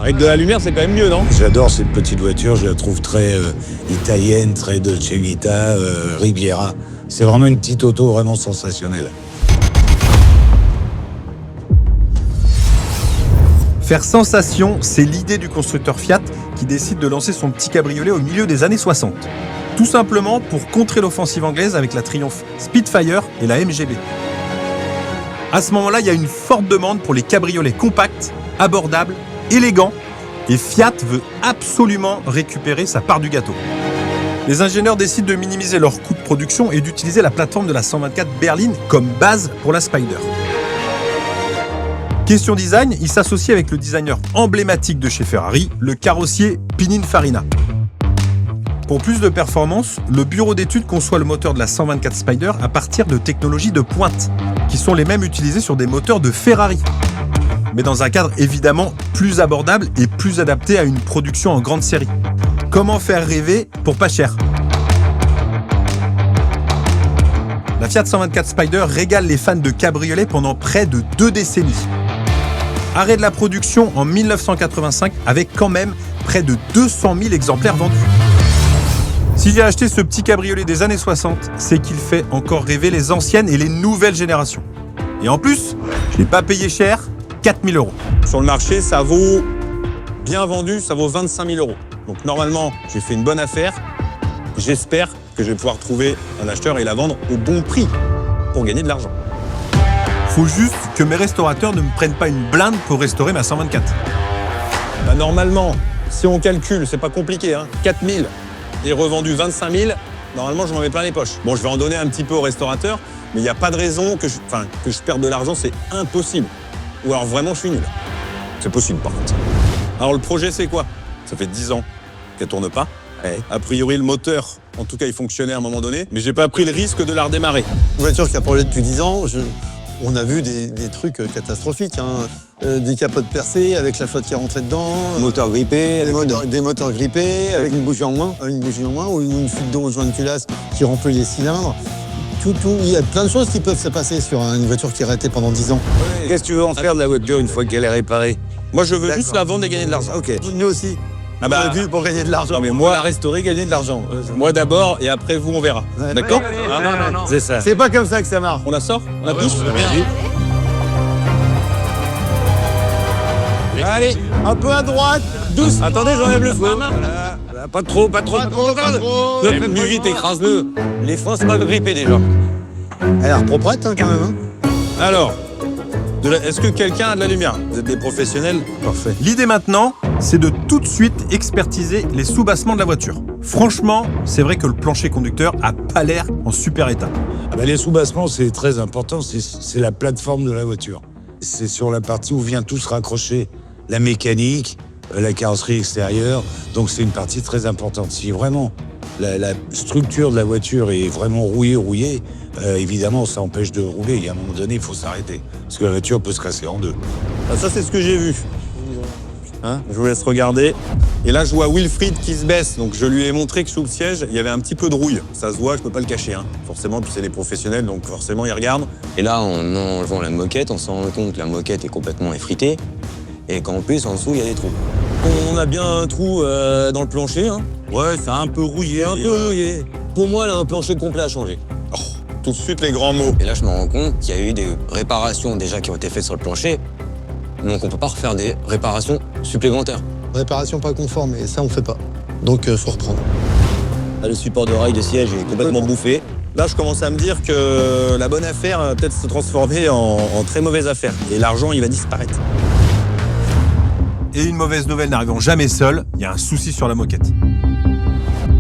Avec de la lumière, c'est quand même mieux, non? J'adore cette petite voiture, je la trouve très italienne, très Dolce Vita, Riviera. C'est vraiment une petite auto vraiment sensationnelle. Faire sensation, c'est l'idée du constructeur Fiat qui décide de lancer son petit cabriolet au milieu des années 60. Tout simplement pour contrer l'offensive anglaise avec la Triumph Spitfire et la MGB. À ce moment-là, il y a une forte demande pour les cabriolets compacts, abordables, élégants, et Fiat veut absolument récupérer sa part du gâteau. Les ingénieurs décident de minimiser leurs coûts de production et d'utiliser la plateforme de la 124 berline comme base pour la Spider. Question design, il s'associe avec le designer emblématique de chez Ferrari, le carrossier Pininfarina. Pour plus de performance, le bureau d'études conçoit le moteur de la 124 Spider à partir de technologies de pointe, qui sont les mêmes utilisées sur des moteurs de Ferrari. Mais dans un cadre évidemment plus abordable et plus adapté à une production en grande série. Comment faire rêver pour pas cher? La Fiat 124 Spider régale les fans de cabriolet pendant près de 2 décennies. Arrêt de la production en 1985 avec quand même près de 200 000 exemplaires vendus. Si j'ai acheté ce petit cabriolet des années 60, c'est qu'il fait encore rêver les anciennes et les nouvelles générations. Et en plus, je l'ai pas payé cher, 4 000 €. Sur le marché, ça vaut, bien vendu, ça vaut 25 000 €. Donc normalement, j'ai fait une bonne affaire. J'espère que je vais pouvoir trouver un acheteur et la vendre au bon prix pour gagner de l'argent. Faut juste que mes restaurateurs ne me prennent pas une blinde pour restaurer ma 124. Bah normalement, si on calcule, c'est pas compliqué, hein, 4 000 et revendu 25 000, normalement je m'en mets plein les poches. Bon, je vais en donner un petit peu au restaurateur, mais il n'y a pas de raison que je perde de l'argent, c'est impossible. Ou alors vraiment je suis nul. C'est possible par contre. Alors le projet c'est quoi? Ça fait 10 ans qu'elle tourne pas. Ouais. A priori le moteur, en tout cas il fonctionnait à un moment donné, mais j'ai pas pris le risque de la redémarrer. Une voiture qui a parlé depuis 10 ans, on a vu des trucs catastrophiques. Des capotes percées avec la flotte qui est rentrée dedans. Moteur grippé. Des moteurs grippés avec une bougie en moins. Ou une fuite d'eau au joint de culasse qui remplit les cylindres. Il y a plein de choses qui peuvent se passer sur une voiture qui est arrêtée pendant 10 ans. Qu'est-ce que tu veux en faire de la voiture une fois qu'elle est réparée? Moi je veux juste la vendre et gagner de l'argent. Ok. Nous aussi. Ah bah, on a vu pour gagner de l'argent. Non mais moi, la restaurer, gagner de l'argent. Moi d'abord et après vous on verra. Ouais. D'accord? Non. C'est ça. C'est pas comme ça que ça marche. On la sort? On la pousse? Allez, Un peu à droite, douce. attendez, j'enlève le frein. Pas trop. Pas trop. Plus vite, écrase-le. Les freins, c'est pas grippé déjà. Elle a l'air proprette quand même. Alors, est-ce que quelqu'un a de la lumière? Vous êtes des professionnels? Parfait. L'idée maintenant, c'est de tout de suite expertiser les soubassements de la voiture. Franchement, c'est vrai que le plancher conducteur a pas l'air en super état. Ah bah, les soubassements, c'est très important, c'est la plateforme de la voiture. C'est sur la partie où vient tout se raccrocher. La mécanique, la carrosserie extérieure, donc c'est une partie très importante. Si vraiment la structure de la voiture est vraiment rouillée, évidemment, ça empêche de rouler. Et à un moment donné, il faut s'arrêter. Parce que la voiture peut se casser en deux. Ah, ça, c'est ce que j'ai vu. Hein, je vous laisse regarder. Et là, je vois Wilfried qui se baisse. Donc, je lui ai montré que sous le siège, il y avait un petit peu de rouille. Ça se voit, je peux pas le cacher. Hein. Forcément, puis c'est les professionnels, donc forcément, ils regardent. Et là, en enlevant la moquette, on se rend compte que la moquette est complètement effritée. Et qu'en plus, en dessous, il y a des trous. On a bien un trou dans le plancher. Hein. Ouais, c'est un peu rouillé. Pour moi, là, un plancher complet à changer. Oh, tout de suite, les grands mots. Et là, je me rends compte qu'il y a eu des réparations déjà qui ont été faites sur le plancher. Donc, on peut pas refaire des réparations supplémentaires. Réparation pas conforme, et ça on fait pas. Donc faut reprendre. Le support de rail de siège est complètement bouffé. Là, je commence à me dire que la bonne affaire va peut-être se transformer en très mauvaise affaire. Et l'argent, il va disparaître. Et une mauvaise nouvelle n'arrivant jamais seule, il y a un souci sur la moquette.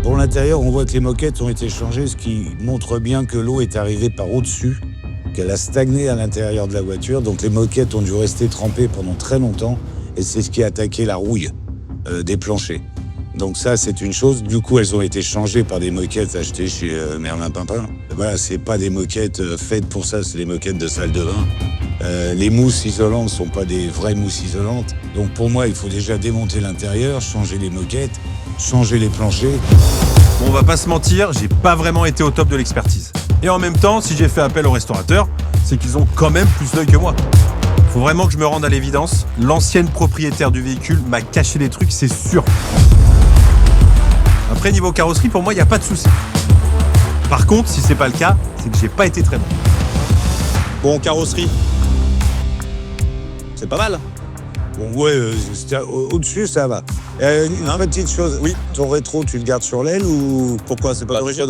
Pour l'intérieur, on voit que les moquettes ont été changées, ce qui montre bien que l'eau est arrivée par au-dessus, qu'elle a stagné à l'intérieur de la voiture. Donc les moquettes ont dû rester trempées pendant très longtemps. Et c'est ce qui a attaqué la rouille des planchers. Donc ça, c'est une chose. Du coup, elles ont été changées par des moquettes achetées chez Merlin Pimpin. Voilà, c'est pas des moquettes faites pour ça, c'est des moquettes de salle de bain. Les mousses isolantes ne sont pas des vraies mousses isolantes. Donc pour moi, il faut déjà démonter l'intérieur, changer les moquettes, changer les planchers. Bon, on va pas se mentir, j'ai pas vraiment été au top de l'expertise. Et en même temps, si j'ai fait appel aux restaurateurs, c'est qu'ils ont quand même plus d'œil que moi. Faut vraiment que je me rende à l'évidence. L'ancienne propriétaire du véhicule m'a caché des trucs, c'est sûr. Après, niveau carrosserie, pour moi, il n'y a pas de souci. Par contre, si c'est pas le cas, c'est que j'ai pas été très bon. Bon, carrosserie. C'est pas mal. Bon, ouais, au-dessus, ça va. Une petite chose, Oui. ton rétro, tu le gardes sur l'aile ou... Pourquoi? C'est pas d'origine?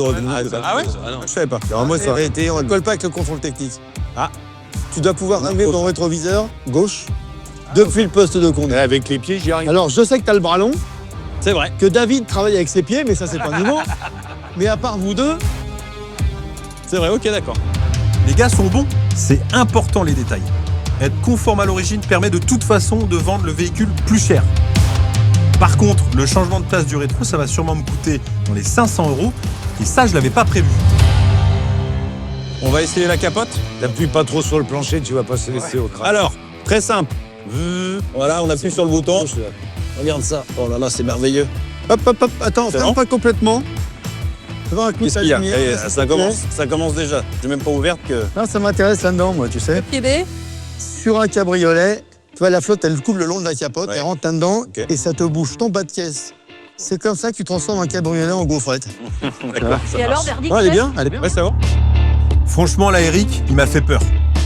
Ah ouais? non. Je savais pas. Alors moi, ça aurait été, on ne colle pas avec le contrôle technique. Ah. Tu dois pouvoir ramener ton rétroviseur gauche depuis le poste de conduite. Avec les pieds, j'y arrive. Alors, je sais que tu as le bras long, C'est vrai. que David travaille avec ses pieds, mais ça, c'est pas nouveau. Mais à part vous deux, C'est vrai, ok, d'accord. Les gars sont bons, c'est important les détails. Être conforme à l'origine permet de toute façon de vendre le véhicule plus cher. Par contre, le changement de place du rétro, ça va sûrement me coûter dans les 500 €, et ça, je l'avais pas prévu. On va essayer la capote. T'appuies pas trop sur le plancher, tu vas pas se laisser au crâne. Alors, très simple. Voilà, on appuie sur le bouton. Regarde ça. Oh là là, c'est merveilleux. hop, hop, hop, attends, C'est ferme bon pas complètement. Fais un coup de Qu'est-ce qu'il y a? lumière. Eh, ça commence déjà. J'ai même pas ouverte que... Non, ça m'intéresse là-dedans, moi, tu sais. Bébé, Sur un cabriolet, tu vois, la flotte, elle coule le long de la capote, Ouais. elle rentre là-dedans Ok. et ça te bouge ton bas de caisse. C'est comme ça que tu transformes un cabriolet en gaufrette. D'accord. et alors, verdict Ouais, elle est fait bien, elle est bien. Ouais, c'est bon. Franchement, là, Eric, il m'a fait peur.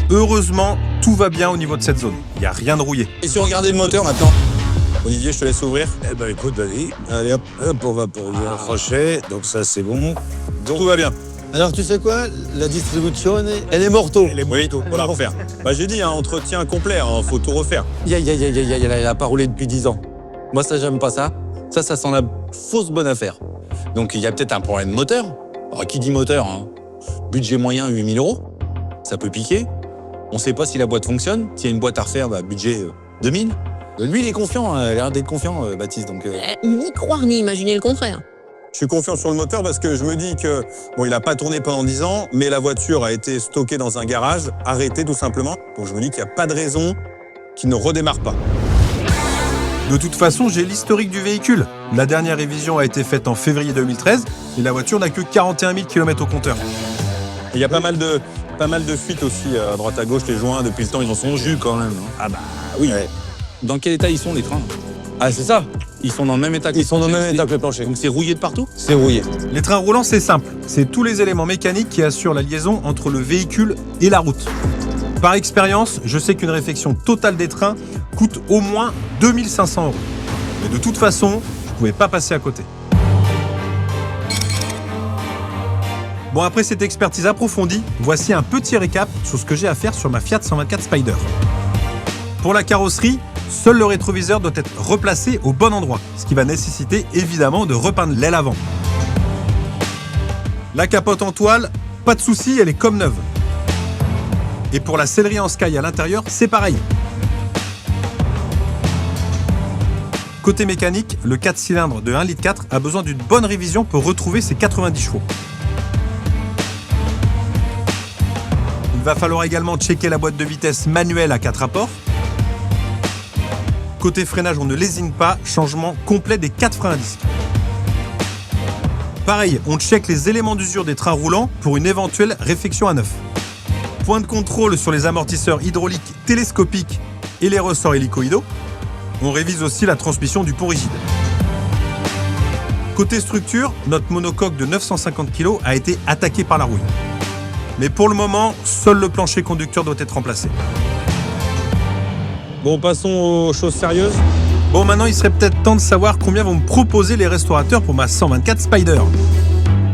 Heureusement, tout va bien au niveau de cette zone. Il n'y a rien de rouillé. Et si on regardait le moteur maintenant? Olivier, je te laisse ouvrir. Eh ben écoute, vas-y. Allez hop, on va poser un crochet. Donc ça, c'est bon. Tout va bien. Alors, tu sais quoi? La distribution, elle est morto. Oui, on va refaire. Bah, j'ai dit, hein, entretien complet, faut tout refaire. Elle a pas roulé depuis 10 ans. Moi, ça, j'aime pas ça. Ça sent la fausse bonne affaire. Donc, il y a peut-être un problème de moteur. Alors, qui dit moteur, hein, budget moyen, 8 000 €. Ça peut piquer. On sait pas si la boîte fonctionne. S'il y a une boîte à refaire, bah, budget 2 000. Lui, il est confiant. Il a l'air d'être confiant, Baptiste. Donc, Ni croire ni imaginer le contraire. Je suis confiant sur le moteur parce que je me dis que, bon, il n'a pas tourné pendant 10 ans, mais la voiture a été stockée dans un garage, arrêtée tout simplement. Donc je me dis qu'il n'y a pas de raison qu'il ne redémarre pas. De toute façon, j'ai l'historique du véhicule. La dernière révision a été faite en février 2013 et la voiture n'a que 41 000 km au compteur. Et il y a pas mal de fuites aussi à droite à gauche, les joints, depuis le temps, ils en sont au jus quand même. Ah bah oui. dans quel état ils sont, les trains? Ah, c'est ça. Ils sont dans le même état que Ils sont dans le même état que le plancher. Donc, c'est rouillé de partout? C'est rouillé. Les trains roulants, c'est simple. C'est tous les éléments mécaniques qui assurent la liaison entre le véhicule et la route. Par expérience, je sais qu'une réfection totale des trains coûte au moins 2 500 €. Mais de toute façon, je ne pouvais pas passer à côté. Bon, après cette expertise approfondie, voici un petit récap sur ce que j'ai à faire sur ma Fiat 124 Spider. Pour la carrosserie, seul le rétroviseur doit être replacé au bon endroit, ce qui va nécessiter évidemment de repeindre l'aile avant. La capote en toile, pas de souci, elle est comme neuve. Et pour la sellerie en sky à l'intérieur, c'est pareil. Côté mécanique, le 4 cylindres de 1,4 litre a besoin d'une bonne révision pour retrouver ses 90 chevaux. Il va falloir également checker la boîte de vitesse manuelle à 4 rapports. Côté freinage, on ne lésine pas, changement complet des 4 freins à disque. Pareil, on check les éléments d'usure des trains roulants pour une éventuelle réfection à neuf. Point de contrôle sur les amortisseurs hydrauliques télescopiques et les ressorts hélicoïdaux. On révise aussi la transmission du pont rigide. Côté structure, notre monocoque de 950 kg a été attaqué par la rouille. Mais pour le moment, seul le plancher conducteur doit être remplacé. Bon, passons aux choses sérieuses. Bon, maintenant, il serait peut-être temps de savoir combien vont me proposer les restaurateurs pour ma 124 Spider.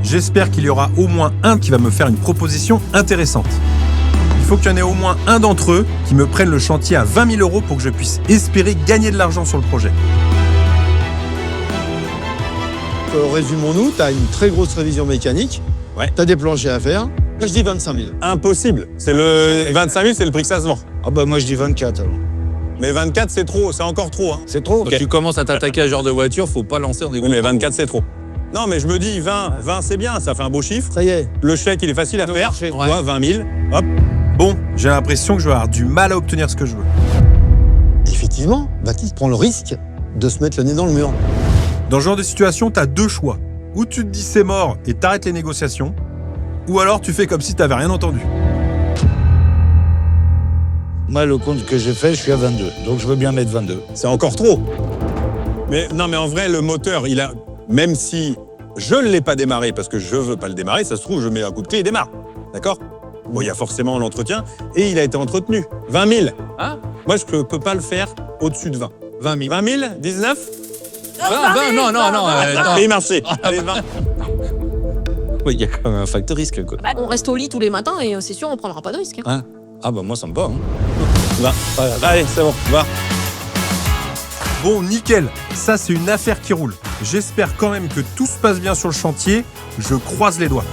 J'espère qu'il y aura au moins un qui va me faire une proposition intéressante. Il faut qu'il y en ait au moins un d'entre eux qui me prenne le chantier à 20 000 € pour que je puisse espérer gagner de l'argent sur le projet. Résumons-nous, tu as une très grosse révision mécanique. Ouais. Tu as des planchers à faire. Moi, je dis 25 000. Impossible. C'est le 25 000, c'est le prix que ça se vend. Ah bah moi je dis 24 alors. Mais 24, c'est trop, c'est encore trop. Hein. C'est trop. Quand tu commences à t'attaquer à ce genre de voiture, faut pas lancer dans des Oui, mais 24, c'est trop. Non, mais je me dis 20 c'est bien, ça fait un beau chiffre. Ça y est. Le chèque, il est facile à faire. marché. Ouais, 20 000, hop. Bon, j'ai l'impression que je vais avoir du mal à obtenir ce que je veux. Effectivement, Baptiste prend le risque de se mettre le nez dans le mur. Dans ce genre de situation, t'as deux choix. Ou tu te dis c'est mort et t'arrêtes les négociations, ou alors tu fais comme si t'avais rien entendu. Moi, le compte que j'ai fait, je suis à 22. Donc je veux bien mettre 22. C'est encore trop. Mais non, mais en vrai, le moteur, même si je ne l'ai pas démarré parce que je veux pas le démarrer, ça se trouve, je mets un coup de clé et démarre. D'accord? Bon, il y a forcément l'entretien et il a été entretenu. 20 000. Hein? Moi, je ne peux pas le faire au-dessus de 20. 20 000. 20 000? 19? 20, non, attends. Et marché. Allez, 20. Oui, il y a quand même un facteur risque, quoi. Bah, on reste au lit tous les matins et c'est sûr, on prendra pas de risque. Hein. Hein? Ah bah moi, ça me va. Hein. 20. Allez, c'est bon, va. Bon, nickel. Ça, c'est une affaire qui roule. J'espère quand même que tout se passe bien sur le chantier. Je croise les doigts.